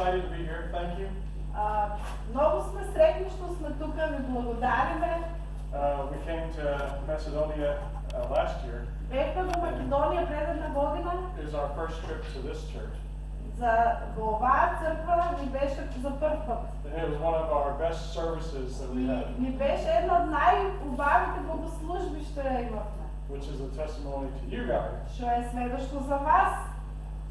excited to be here. Thank you. Много сме среќни што сме тука, ви благодариме. We came to Macedonia last year. Бевме во Македонија пред една година. It was our first trip to this church. За во оваа црква ни беше за прв пат. And it was one of our best services that we had. Ни беше една од најубавите богослужби што ја имавме. Which is a testimony to you guys. Што е сведоштво за вас.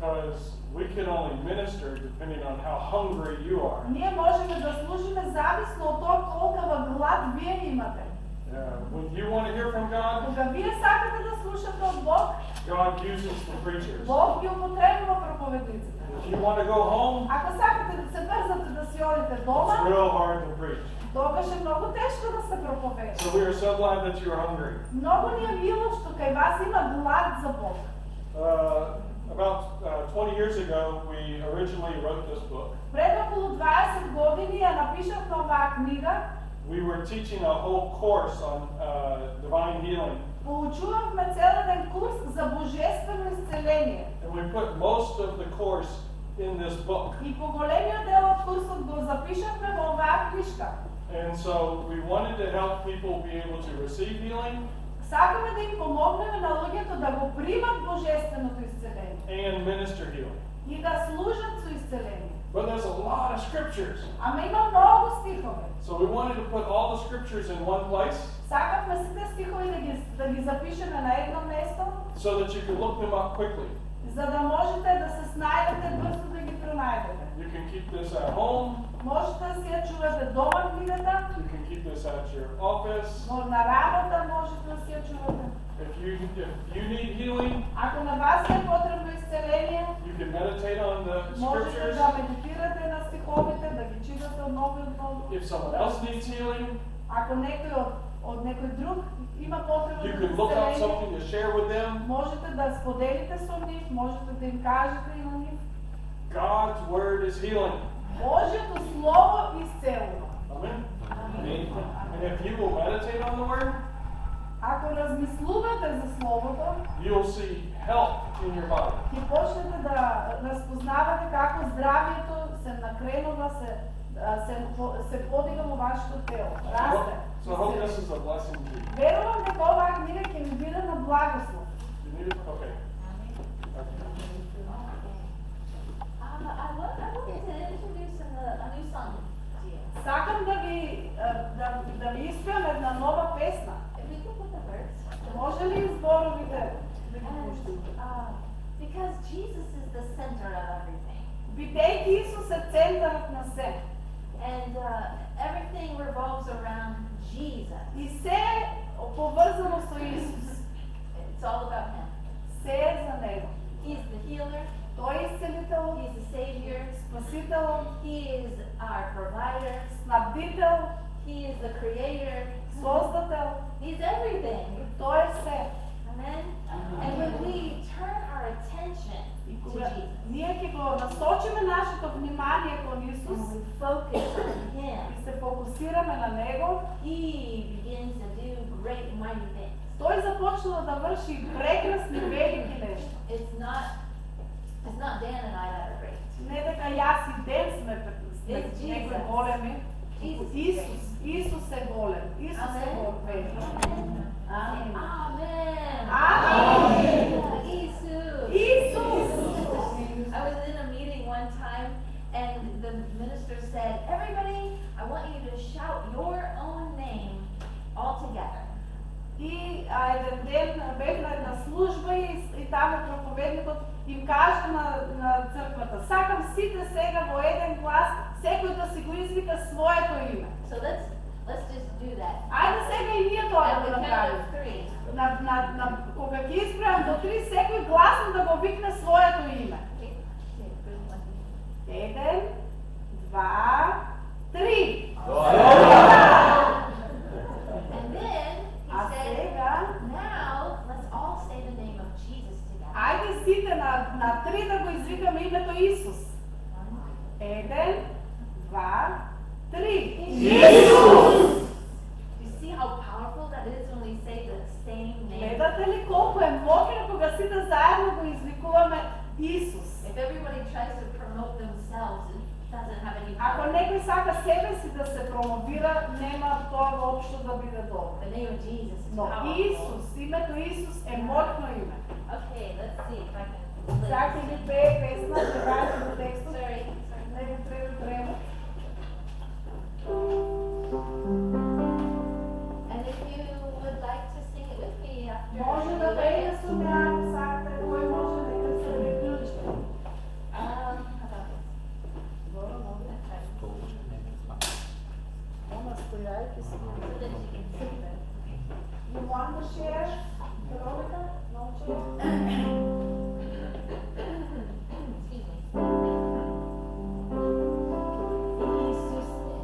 Because we can only minister depending on how hungry you are. Ние можеме да служиме зависно од тоа колкава глад вие имате. When you want to hear from God, Кога вие сакате да слушате од Бог, God uses the preachers. Бог ги употребува проповедниците. If you want to go home, Ако сакате да се брзате да си одите дома, it's real hard to preach. тогаш е многу тешко да се проповеда. So we are so glad that you are hungry. Многу ни е мило што кај вас има глад за Бог. About 20 years ago, we originally wrote this book. Пред околу 20 години ја напишавме оваа книга. We were teaching a whole course on divine healing. Поучувавме цел еден курс за божествено исцеление. And we put most of the course in this book. И поголемиот дел од курсот го запишавме во оваа книжка. And so we wanted to help people be able to receive healing. Сакаме да им помогнеме на луѓето да го примат божественото исцеление. And minister healing. И да служат со исцеление. But there's a lot of scriptures. Ама има многу стихови. So we wanted to put all the scriptures in one place. Сакавме сите стихови да ги запишеме на едно место. So that you can look them up quickly. За да можете да се снајдете брзо да ги пронајдете. You can keep this at home. Можете да си ја чувате дома книгата. You can keep this at your office. Но на работа можете да си ја чувате. If you need healing, Ако на вас е потребно исцеление, you can meditate on the можете scriptures. да медитирате на стиховите, да ги читате одново и одново. If someone else needs healing, Ако некој од некој друг има потреба you за can look up исцеление, something to share with them. можете да споделите со нив, можете да им кажете и на нив. God's word is healing. Божјото слово исцелува. Amen. And if you will meditate on the word, Ако размислувате за словото, you'll see help in your body. ќе почнете да разпознавате како здравието се накренува, се подига во вашето тело. Расте. So I hope this is a blessing to you. Верувам дека оваа книга ќе ви биде на благослов. You need it? Okay. I wanted to introduce a new song to you. Сакам да ви испеам една нова песна. If we could put the words. Може ли зборовите да ги пуштите? Because Jesus is the center of everything. Бидејќи Исус е центарот на се. And everything revolves around Jesus. И се е поврзано со Исус. It's all about Him. Се е за Него. He's the healer. Тој е исцелител, He's the Savior. спасител, He is our provider. снабдител, He is the Creator. создател. He's everything. Тој е се. Amen. And when we turn our attention И to кога Jesus, ние ќе го насочиме нашето внимание кон Исус when we focus on Him, и се фокусираме на Него, He begins to do great and mighty things. Тој започна да врши прекрасни велики нешта. It's not Dan and I that are great. Не дека јас и Ден сме It's некои Jesus. големи. Jesus is great. Исус е голем. Исус е велик. Амин. Amen. Amen. Jesus. Исус. I was in a meeting one time and the minister said, "Everybody, I want you to shout your own name all together." И еден ден бев на една служба и таму проповедникот им кажа на црквата: сакам сите сега во еден глас секој да си го извика своето име. So let's just do that. Ајде сега и ние тоа At да the го count направиме. of 3. Кога ќе исправам до 3, секој гласно да го викне своето име. 1, 2, 3. And then he А said, сега, "Now let's all say the name of Jesus together." ајде сите на 3 да го извикаме името Исус. 1, 2, 3. Исус! You see how powerful that is when we say the same name? Гледате ли колку е мокро кога сите заедно го извикуваме Исус? If everybody tries to promote themselves себе си да се промовира, нема тоа воопшто да биде добро. The name of Jesus is Но powerful. Исус, името Исус е моќно име. Okay, let's see if I can. Сега ќе ги пее песна, ќе враќаме до текстот. Sorry. Не ви треба време. And if you would like to sing it with me after Може you да lead пее it, со мене, ако сакате, кој може нека се приклучи. how about this? Добро, може. Она стојајќи се. So that you can sing it. You want to share, Veronica? No share? Excuse me.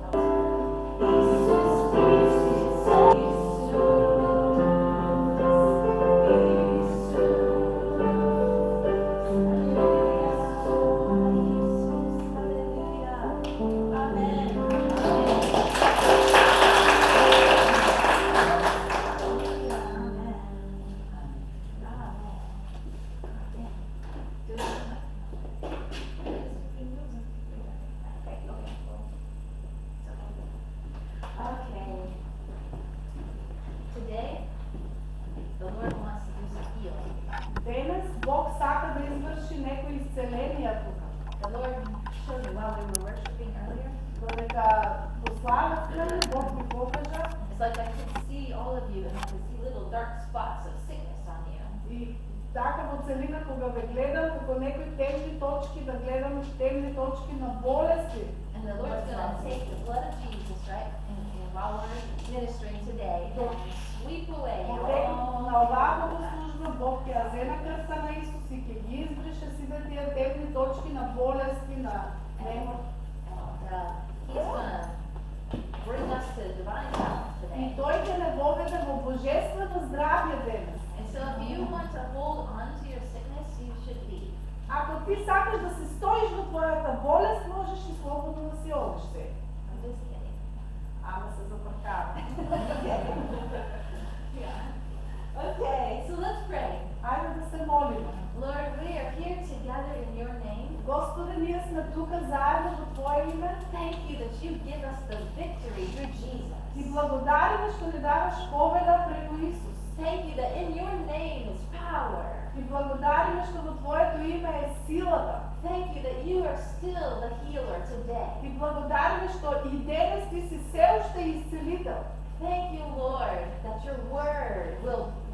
Okay. Today, the Lord wants to do some healing. Денес Бог сака да изврши некои исцеленија тука. The Lord showed me while we were worshiping earlier. Додека прославевме, Бог ми покажа It's like I could see all of you and I could see little dark spots of sickness on you. и така во целина кога ве гледам, како некои темни точки, да гледам темни точки на болести. And the Lord's going to take the blood of Jesus, right? And while we're ministering today, and sweep away Во all текот на оваа служба Бог ќе ја земе крвта на Исус и ќе ги избрише сите тие темни точки на болести, на немор. He's going to bring us to divine health И today. тој ќе не воведе во божествено здравје денес. And so if you want to hold on to your sickness, you should leave. Ако ти сакаш да се стоиш во твојата болест, можеш и слободно да си одиш се. I'm just kidding. Ама се запркава. Okay, so let's pray. Ајде да се молиме. Lord, we are here together in your name. Господи, ние сме тука заедно во Твое име. Thank you that you give us the victory through Jesus. Ти благодариме што ни даваш победа преку Исус. Thank you that in your name is power. Ти благодариме што во Твоето име е силата. Thank you that you are still the healer today. Ти благодариме што и денес ти си се уште исцелител. Thank you, Lord, that your word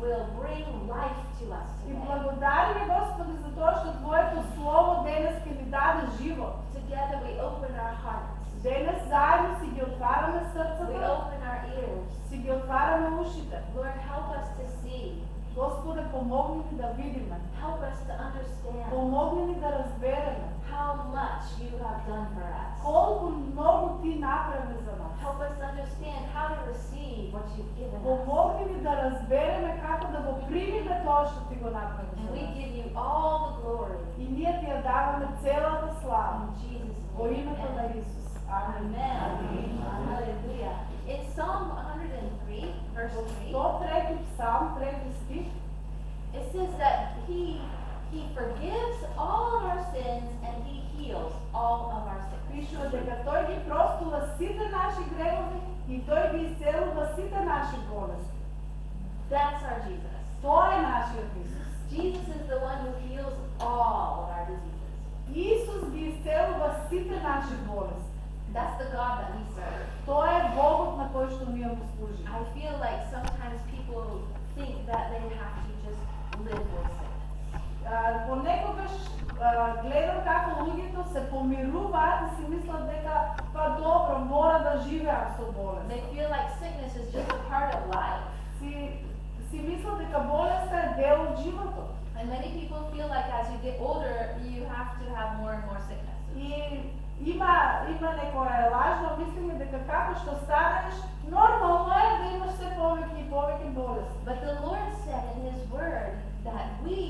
will bring life to us Ти today. благодариме, Господи, за тоа што Твоето слово денес ќе ни даде живот. Together we open our hearts. Денес заедно си ги отвараме We срцата, open our ears. си ги отвараме ушите. Lord, help us to see. Господе, помогни ни да видиме. Help us to understand Помогни ни да разбереме how much you have done for us. колку многу ти направи за нас. Help us understand how to receive what you've given us. Помогни ни да разбереме како да го примиме тоа што ти го направи And за we нас. give you all the glory. И ние ти ја даваме целата слава In Jesus' во name. името на Amen. Исус. Амин. Amen. Hallelujah. In Psalm 103, verse 3, 103 Псалм, 3 стих, it says that He forgives all of our sins and He heals all of our sickness. пишува дека тој ги простува сите наши гревови и тој ги исцелува сите наши болести. That's our Jesus. Тоа е нашиот Исус. Jesus is the one who heals all of our diseases. Исус ги исцелува сите наши болести. That's the God that we serve. Тоа е Богот на кој што ние му служиме. I feel like sometimes people think that they have to just live with sickness. Понекогаш гледам како луѓето се помируваат и си мислат дека па добро, мора да живеат со болест. They feel like sickness is just a part of life. Си мислат дека болеста е дел од животот. And many people feel like as you get older, you have to have more and more sickness. И има некоја лажно мислење дека како што старееш, нормално е да имаш се повеќе и повеќе болести. But the Lord said in His Word that we,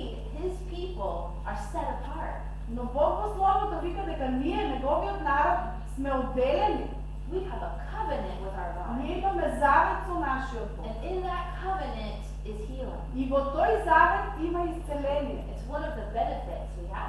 His people, are set apart. Но Бог во Словото вика дека ние, неговиот народ, сме одделени. We have a covenant with our God. Ние имаме завет со нашиот Бог. And in that covenant is healing. И во тој завет има исцеление. It's one of the benefits we have.